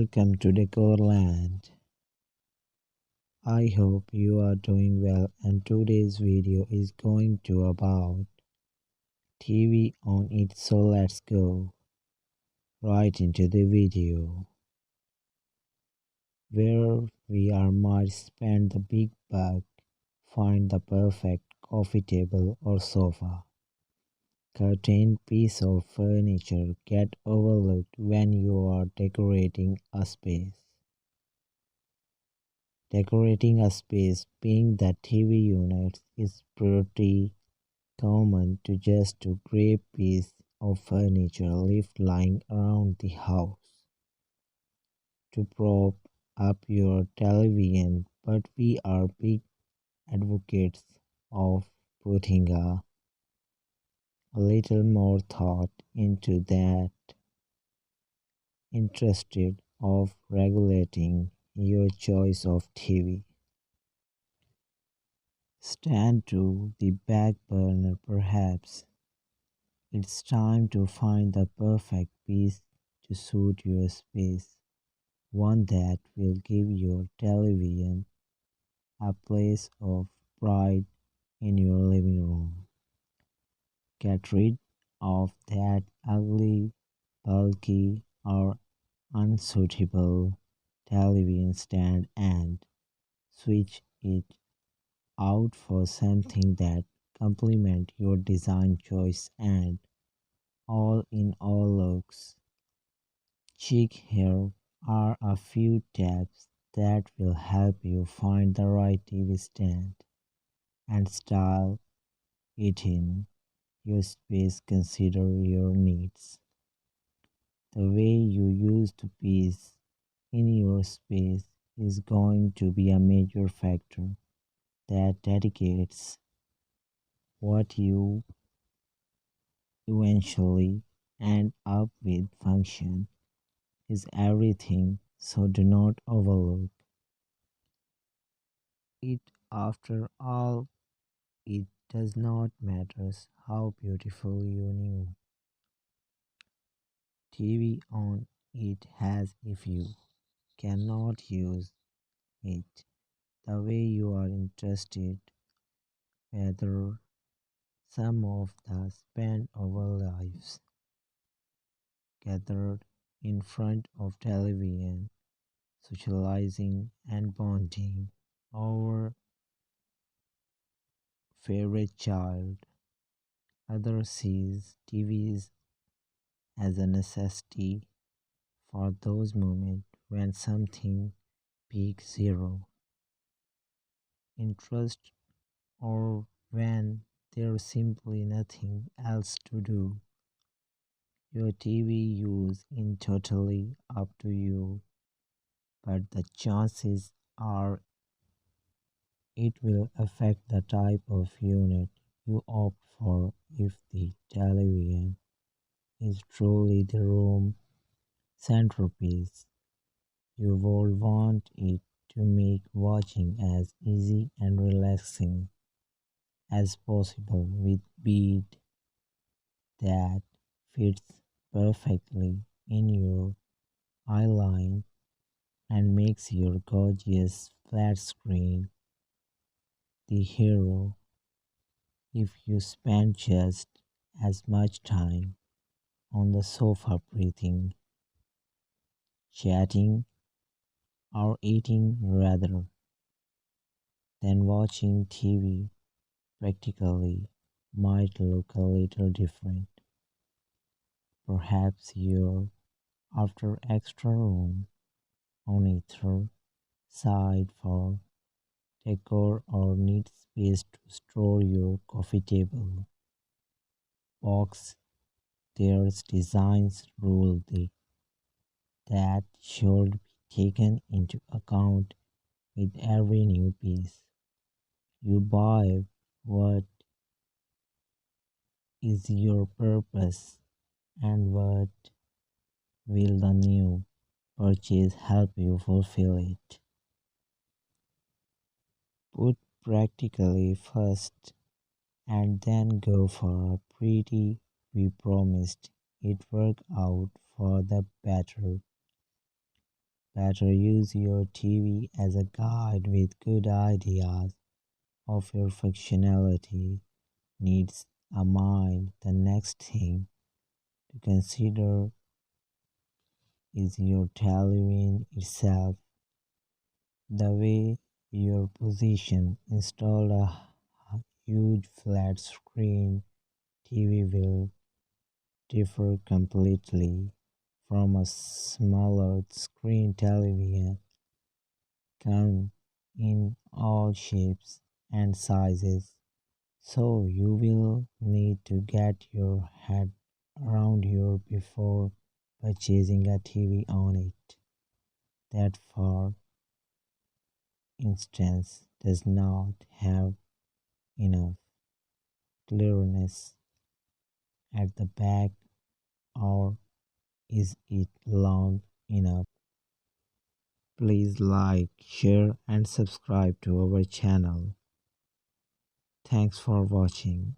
welcome to Decorland. I hope you are doing well and today's video is going to about TV on it, so let's go right into the video where we are might spend the big buck, find the perfect coffee table or sofa. Curtain piece of furniture get overlooked when you are decorating a space. Decorating a space being that TV units is pretty common to just a grey piece of furniture left lying around the house to prop up your television, but we are big advocates of putting a little more thought into that, interested of regulating your choice of TV. Stand to the back burner perhaps. It's time to find the perfect piece to suit your space, one that will give your television a place of pride in your living room. Get rid of that ugly, bulky, or unsuitable television stand and switch it out for something that complement your design choice and all in all looks chic. Here are a few tips that will help you find the right TV stand and style it in your space. Consider your needs. The way you use the piece in your space is going to be a major factor that dedicates what you eventually end up with. Function is everything, so do not overlook it. After all, it does not matter how beautiful your new TV on it has if you cannot use it the way you are interested. Whether some of the spend our lives gathered in front of television, socializing and bonding over favorite child. Others sees TVs as a necessity for those moments when something peaks zero interest or when there's simply nothing else to do. Your TV use is totally up to you, but the chances are it will affect the type of unit you opt for. If the television is truly the room centerpiece, you will want it to make watching as easy and relaxing as possible with bead that fits perfectly in your eye line and makes your gorgeous flat screen the hero. If you spend just as much time on the sofa breathing, chatting, or eating rather than watching TV, practically might look a little different. Perhaps you're after extra room on either side for decor or need space to store your coffee table. Box there's designs rule that should be taken into account with every new piece you buy. What is your purpose and what will the new purchase help you fulfill it? Put practically first and then go for a pretty. We promised it work out for the better. Better use your TV as a guide with good ideas of your functionality needs a mind. The next thing to consider is your television itself. The way your position installed a huge flat screen TV will differ completely from a smaller screen television. Come in all shapes and sizes, so you will need to get your head around your before purchasing a TV on it. That, for instance, does not have enough clearness at the back, or is it long enough? Please like, share and subscribe to our channel. Thanks for watching.